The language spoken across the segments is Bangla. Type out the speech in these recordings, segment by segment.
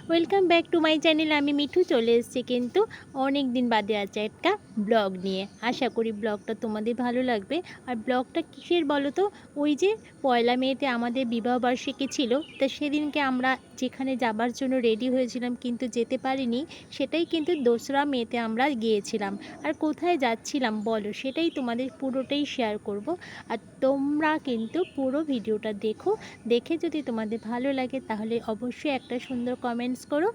Welcome back to my channel. আমি মিঠু চলে এসেছি কিন্তু অনেক দিন বাদে আছে একটা ব্লগ নিয়ে। আশা করি ব্লগটা তোমাদের ভালো লাগবে। আর ব্লগটা কিসের বলো তো, ওই যে পয়লা মেতে আমাদের বিবাহবার্ষিকী ছিল, তা সেদিনকে আমরা যেখানে যাবার জন্য রেডি হয়েছিলাম কিন্তু যেতে পারিনি, সেটাই কিন্তু 2রা মেতে আমরা গিয়েছিলাম। আর কোথায় যাচ্ছিলাম বলো, সেটাই তোমাদের পুরোটাই শেয়ার করব। আর তোমরা কিন্তু পুরো ভিডিওটা দেখো, দেখে যদি তোমাদের ভালো লাগে তাহলে অবশ্যই একটা সুন্দর কমেন্টস করো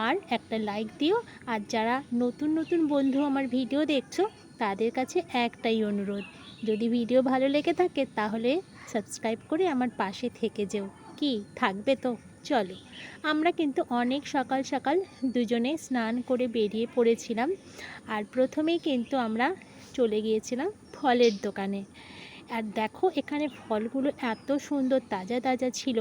আর একটা লাইক দিও। আর যারা নতুন নতুন বন্ধু আমার ভিডিও দেখছো তাদের কাছে একটাই অনুরোধ, যদি ভিডিও ভালো লেগে থাকে তাহলে সাবস্ক্রাইব করে আমার পাশে থেকে যেও। কি থাকবে তো? চলো, আমরা কিন্তু অনেক সকাল সকাল দুজনে স্নান করে বেরিয়ে পড়েছিলাম। আর প্রথমেই কিন্তু আমরা চলে গিয়েছিলাম ফলের দোকানে। আর দেখো এখানে ফলগুলো এত সুন্দর তাজা তাজা ছিল।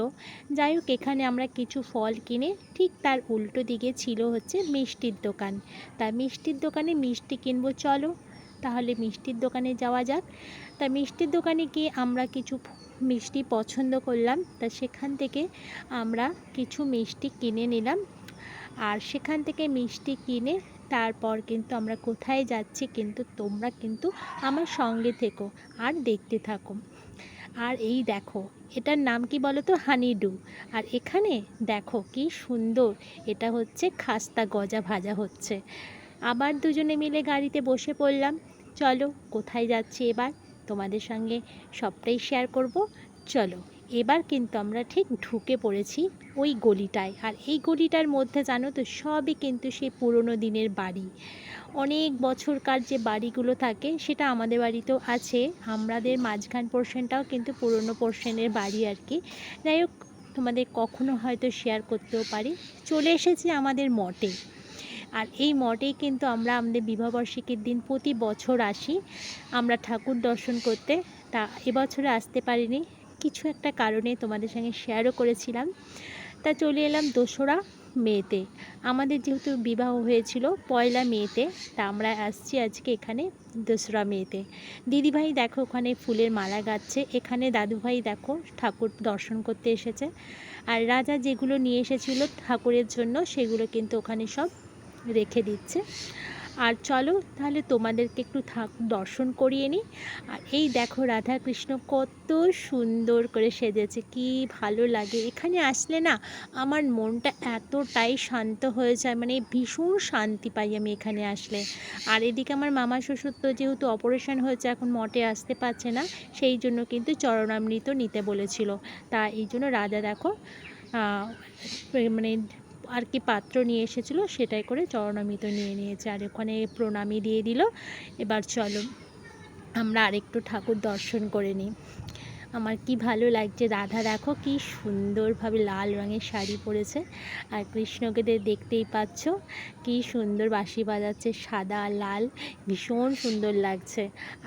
যাই হোক, এখানে আমরা কিছু ফল কিনে ঠিক তার উল্টো দিকে ছিল হচ্ছে মিষ্টির দোকান। তা মিষ্টির দোকানে মিষ্টি কিনবো, চলো তাহলে মিষ্টির দোকানে যাওয়া যাক। তা মিষ্টির দোকানে গিয়ে আমরা কিছু মিষ্টি পছন্দ করলাম, তা সেখান থেকে আমরা কিছু মিষ্টি কিনে নিলাম। আর সেখান থেকে মিষ্টি কিনে তারপর কিন্তু আমরা কোথায় যাচ্ছি কিন্তু তোমরা কিন্তু আমার সঙ্গে থেকো আর দেখতে থাকো। আর এই দেখো, এটার নাম কি বলো তো? হানিডু। আর এখানে দেখো কি সুন্দর, এটা হচ্ছে খাস্তা গজা ভাজা হচ্ছে। আবার দুজনে মিলে গাড়িতে বসে পড়লাম। চলো কোথায় যাচ্ছি এবার তোমাদের সঙ্গে সবটাই শেয়ার করব। চলো, এবার কিন্তু আমরা ঠিক ঢুকে পড়েছি ওই গলিটায়। আর এই গলিটার মধ্যে জানো তো সবই কিন্তু সেই পুরনো দিনের বাড়ি। অনেক বছরকার যে বাড়িগুলো থাকে সেটা আমাদের বাড়িতেও আছে। আমাদের মাঝখান পোর্শনটাও কিন্তু পুরনো পোর্শনের বাড়ি আর কি। যাই হোক, তোমাদের কখনো হয়তো শেয়ার করতেও পারি। চলে এসেছি আমাদের মঠে। আর এই মঠেই কিন্তু আমরা আমাদের বিবাহবার্ষিকীর দিন প্রতি বছর আসি আমরা ঠাকুর দর্শন করতে। তা এবছরে আসতে পারিনি, কিছু একটা কারণে তোমাদের সঙ্গে শেয়ারও করেছিলাম। তা চলে এলাম 2রা মেতে। আমাদের যেহেতু বিবাহ হয়েছিল পয়লা মেতে, তা আমরা আসছি আজকে এখানে 2রা মেতে। দিদিভাই দেখো ওখানে ফুলের মালা গাচ্ছে, এখানে দাদুভাই দেখো ঠাকুর দর্শন করতে এসেছে। আর রাজা যেগুলো নিয়ে এসেছিল ঠাকুরের জন্য সেগুলো কিন্তু ওখানে সব রেখে দিচ্ছে। আর চলো তাহলে তোমাদেরকে একটু দর্শন করিয়ে নিই। আর এই দেখো রাধা কৃষ্ণ কত সুন্দর করে সেজেছে, কি ভালো লাগে। এখানে আসলে না আমার মনটা এতটাই শান্ত হয়ে যায়, মানে ভীষণ শান্তি পাই আমি এখানে আসলে। আর এদিকে আমার মামা শ্বশুর তো যেহেতু অপারেশন হয়েছে এখন মঠে আসতে পারছে না, সেই জন্য কিন্তু চরণামৃত নিতে বলেছিল। তা এই জন্য রাজা দেখো মানে আর কি পাত্র নিয়ে এসেছিলো সেটাই করে চরণামৃত নিয়ে নিয়েছে আর ওখানে প্রণামী দিয়ে দিল। এবার চলো আমরা আরেকটু ঠাকুর দর্শন করে নিই। আমার কি ভালো লাগছে, রাধা দেখো কি সুন্দরভাবে লাল রঙের শাড়ি পরেছে। আর কৃষ্ণকে দেখতেই পাচ্ছ কি সুন্দর বাঁশি বাজাচ্ছে, সাদা লাল, ভীষণ সুন্দর লাগছে।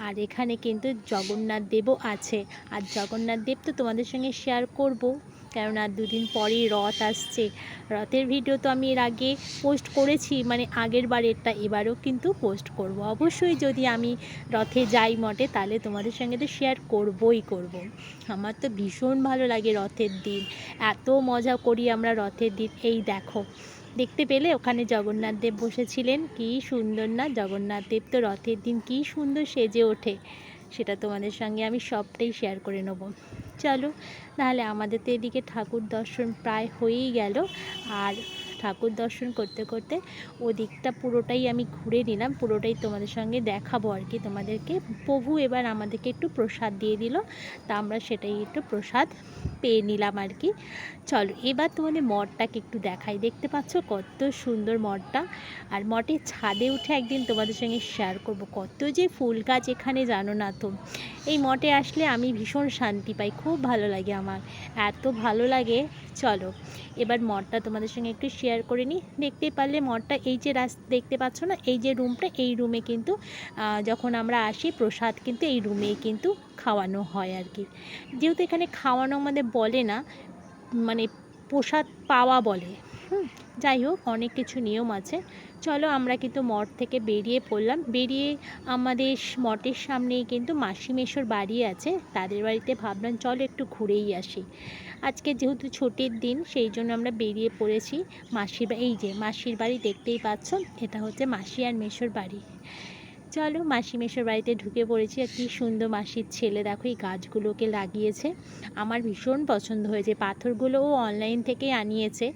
আর এখানে কিন্তু জগন্নাথ দেবও আছে। আর জগন্নাথ দেব তো তোমাদের সঙ্গে শেয়ার করব, কেননা 2 দিন পরেই রথ আসছে। রথের ভিডিও তো আমি এর আগে পোস্ট করেছি, মানে আগের বারেরটা, এবারেও কিন্তু পোস্ট করব অবশ্যই। যদি আমি রথে যাই মঠে তাহলে তোমাদের সঙ্গে তো শেয়ার করবই করব। আমার তো ভীষণ ভালো লাগে রথের দিন, এত মজা করি আমরা রথের দিন। এই দেখো দেখতে পেলে ওখানে জগন্নাথ দেব বসেছিলেন, কি সুন্দর না? জগন্নাথ দেব তো রথের দিন কি সুন্দর সেজে ওঠে, সেটা তোমাদের সঙ্গে আমি সবটাই শেয়ার করে নেব। চলো তাহলে আমাদের তো এদিকে ঠাকুর দর্শন প্রায় হয়েই গেল। আর ঠাকুর দর্শন করতে করতে ওদিকটা পুরোটাই আমি ঘুরে নিলাম, পুরোটাই তোমাদের সঙ্গে দেখাবো আর কি তোমাদেরকে। প্রভু এবার আমাদেরকে একটু প্রসাদ দিয়ে দিল, তা আমরা সেটাই একটু প্রসাদ পেয়ে নিলাম আর কি। চলো এবার তোমাদের মঠটাকে একটু দেখাই। দেখতে পাচ্ছ কত সুন্দর মঠটা। আর মঠের ছাদে উঠে একদিন তোমাদের সঙ্গে শেয়ার করব কত যে ফুল গাছ এখানে, জানো না তো। এই মঠে আসলে আমি ভীষণ শান্তি পাই, খুব ভালো লাগে আমার, এত ভালো লাগে। চলো এবার মঠটা তোমাদের সঙ্গে একটু শেয়ার করে নিই। দেখতে পারলে মঠটা, এই যে দেখতে পাচ্ছ না, এই যে রুমটা, এই রুমে কিন্তু যখন আমরা আসি প্রসাদ কিন্তু এই রুমেই কিন্তু খাওয়ানো হয় আর কি। যেহেতু এখানে খাওয়ানো আমাদের বলে না, মানে প্রসাদ পাওয়া বলে। যাই হোক অনেক কিছু নিয়ম আছে। চলো আমরা কিন্তু মঠ থেকে বেরিয়ে পড়লাম। বেরিয়ে আমাদের মঠের সামনেই কিন্তু মাসি মেশোর বাড়ি আছে, তাদের বাড়িতে ভাবলাম চলো একটু ঘুরেই আসি। আজকে যেহেতু ছুটির দিন সেই জন্য আমরা বেরিয়ে পড়েছি এই যে মাসির বাড়ি দেখতেই পাচ্ছ, এটা হচ্ছে মাসি আর মেশোর বাড়ি। চলো মাসি মেশোর বাড়িতে ঢুকে পড়েছি। আর কি সুন্দর মাসির ছেলে দেখো এই গাছগুলোকে লাগিয়েছে, আমার ভীষণ পছন্দ হয়েছে। পাথরগুলোও অনলাইন থেকে আনিয়েছে,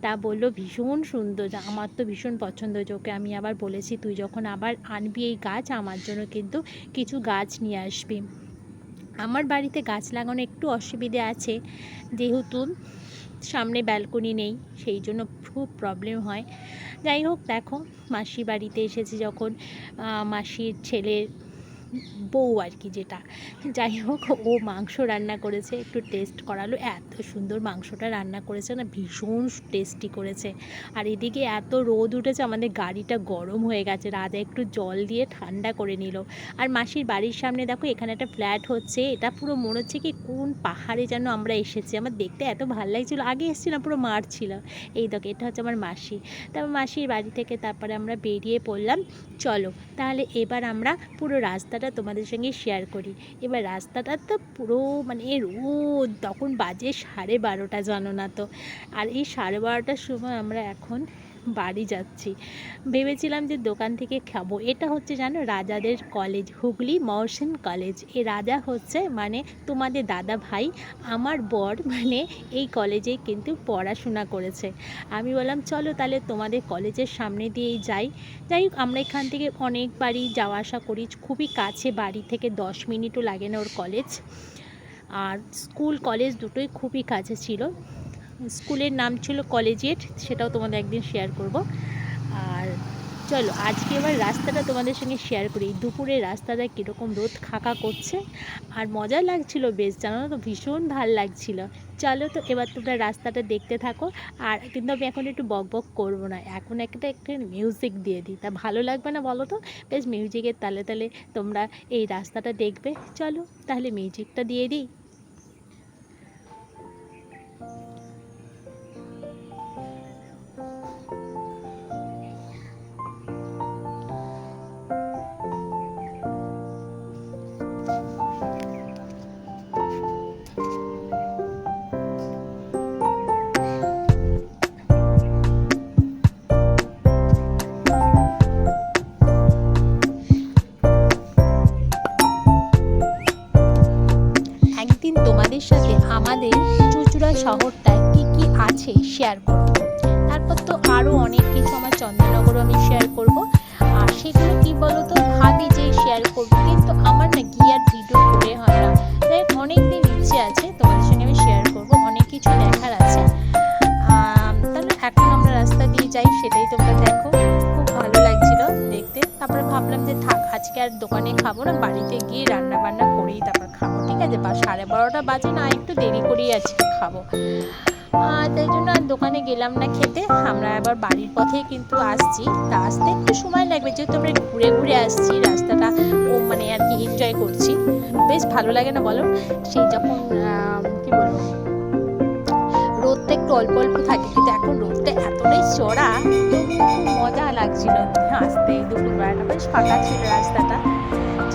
তা বললো ভীষণ সুন্দর, আমার তো ভীষণ পছন্দ হয়েছে। ওকে আমি আবার বলেছি তুই যখন আবার আনবি এই গাছ আমার জন্য কিন্তু কিছু গাছ নিয়ে আসবি। আমার বাড়িতে গাছ লাগানো একটু অসুবিধে আছে, যেহেতু সামনে ব্যালকনি নেই, সেই জন্য খুব প্রবলেম হয়। যাই হোক দেখো মাসির বাড়িতে এসেছি যখন, মাসির ছেলের বউ আর কি, যেটা যাই হোক ও মাংস রান্না করেছে, একটু টেস্ট করালো। এত সুন্দর মাংসটা রান্না করেছে না, ভীষণ টেস্টি করেছে। আর এদিকে এত রোদ উঠেছে, আমাদের গাড়িটা গরম হয়ে গেছে, রাজা একটু জল দিয়ে ঠান্ডা করে নিল। আর মাসির বাড়ির সামনে দেখো এখানে একটা ফ্ল্যাট হচ্ছে, এটা পুরো মনে হচ্ছে কি কোন পাহাড়ে যেন আমরা এসেছি। আমার দেখতে এত ভালো লাগছিলো, আগে এসেছি না পুরো মাঠ ছিল। এই দেখো এটা হচ্ছে আমার মাসি। তারপর মাসির বাড়ি থেকে তারপরে আমরা বেরিয়ে পড়লাম। চলো তাহলে এবার আমরা পুরো রাস্তাটা তোমাদের সঙ্গে শেয়ার করি। এবার রাস্তাটা তো পুরো মানে রোদ, তখন বাজে 12:30 জানো না তো। আর এই 12:30টার সময় আমরা এখন বাড়ি যাচ্ছি। ভেবেছিলাম যে দোকান থেকে খাবো। এটা হচ্ছে জানো রাজাদের কলেজ, হুগলি মহসিন কলেজ। এ রাজা হচ্ছে মানে তোমাদের দাদা ভাই, আমার বর মানে এই কলেজেই কিন্তু পড়াশোনা করেছে। আমি বললাম চলো তাহলে তোমাদের কলেজের সামনে দিয়েই যাই। যাই হোক আমরা এখান থেকে অনেকবারই যাওয়া আসা করি, খুবই কাছে, বাড়ি থেকে 10 মিনিটও লাগে না ওর কলেজ। আর স্কুল কলেজ দুটোই খুবই কাছে ছিল। স্কুলের নাম ছিল কলেজিয়েট, সেটাও তোমাদের একদিন শেয়ার করব। আর চলো আজকে এবার রাস্তাটা তোমাদের সঙ্গে শেয়ার করি। দুপুরে রাস্তাটা কীরকম রোদ খাকা করছে, আর মজা লাগছিল বেশ, জানো তো ভীষণ ভাল লাগছিল। চলো তো এবার তোমরা রাস্তাটা দেখতে থাকো। আর কিন্তু আমি এখন একটু বক বক করবো না, এখন একটা মিউজিক দিয়ে দিই, তা ভালো লাগবে না বলো তো? বেশ মিউজিকের তালে তালে তোমরা এই রাস্তাটা দেখবে। চলো তাহলে মিউজিকটা দিয়ে দিই। একদিন তোমাদের সাথে আমাদের চুঁচুড়া শহরটায় কী কী আছে শেয়ার করব। তারপর তো আরও অনেক কিছু, আমার চন্দননগরও আমি শেয়ার করব। আর সেগুলো কী বলো তো, ভাবি যে শেয়ার করব, কিন্তু আমার না গিয়ে আর ভিডিও করে হয় না। তাই অনেক দিন ইচ্ছে আছে তোমাদের সঙ্গে আমি শেয়ার করব, অনেক কিছু দেখার আছে। তাহলে এখন আমরা রাস্তা দিয়ে যাই, সেটাই তোমরা দেখো। খুব ভালো লাগছিল দেখতে। তারপরে ভাবলাম যে থাক আজকে আর দোকানে খাবো না, বাড়িতে গিয়ে রান্না বান্না করেই তারপর খাবো, ঠিক আছে? বা 12:30 বাজে না, একটু দেরি করেই আজকে খাবো। তাই জন্য আর দোকানে গেলাম না খেতে। আমরা আবার বাড়ির পথেই কিন্তু আসছি, তা আসতে একটু সময় লাগবে, যেহেতু আমরা ঘুরে ঘুরে আসছি রাস্তাটা মানে আর কি এনজয় করছি। বেশ ভালো লাগে না বলো? সেই যখন কি বলবো, রোদটা একটু অল্প অল্প থাকে, কিন্তু এখন রোদটা এতটাই চড়া, খুব মজা লাগছিল আসতে। দুপুরবেলাটা বেশ ফাঁকা ছিল রাস্তাটা।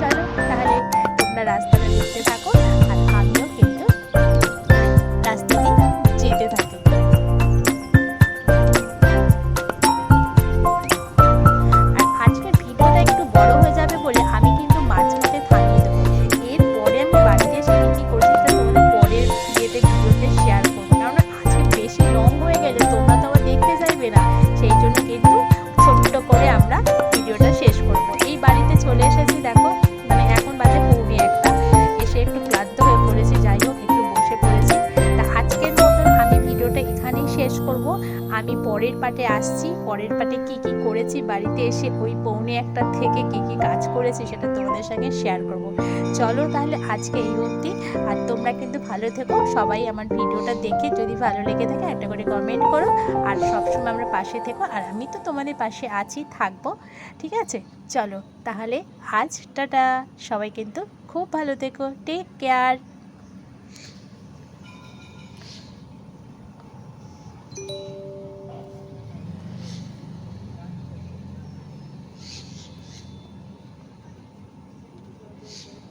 চলো তাহলে তোমরা রাস্তাটা দেখতে থাকো, আর আমিও কিন্তু রাস্তা দিয়ে যেতে থাকি। আর আজকের ভিডিওটা একটু বড় হয়ে যাবে বলে আমি কিন্তু মাঝখানে থামিয়ে দেবো। এরপরে আমি বাড়িতে এসে কী করছি সেটা তোমাদের পরের ভিডিওতে শেয়ার করবো, কারণ আজকে বেশি লং হয়ে গেলে তোমরা তো আবার দেখতে চাইবে না। সেই জন্য কিন্তু ছোট্ট করে আমরা ভিডিওটা শেষ করবো। এই বাড়িতে চলে এসেছি দেখো, মানে এখন বাজে 1:45, এসে একটু ক্লান্ত হয়ে পড়েছি। যাই হোক একটু বসে পড়েছি। তা আজকের মতন আমি ভিডিওটা এখানেই শেষ করব। আমি পরের পার্টে আসছি, পরের পার্টে কি কি করেছি বাড়িতে এসে, ওই 1:45 থেকে কি কি কাজ করেছি সেটা তোমাদের সঙ্গে শেয়ার করব। চলো তাহলে আজকে এই অবধি। আর তোমরা কিন্তু ভালো থেকো সবাই। আমার ভিডিওটা দেখে যদি ভালো লেগে থাকে একটা করে কমেন্ট করো, আর সবসময় আমরা পাশে থেকো, আর আমি তো তোমাদের পাশে আছি, থাকবো, ঠিক আছে? চলো তাহলে আজ টাটা, সবাই কিন্তু খুব ভালো থেকো, টেক কেয়ার।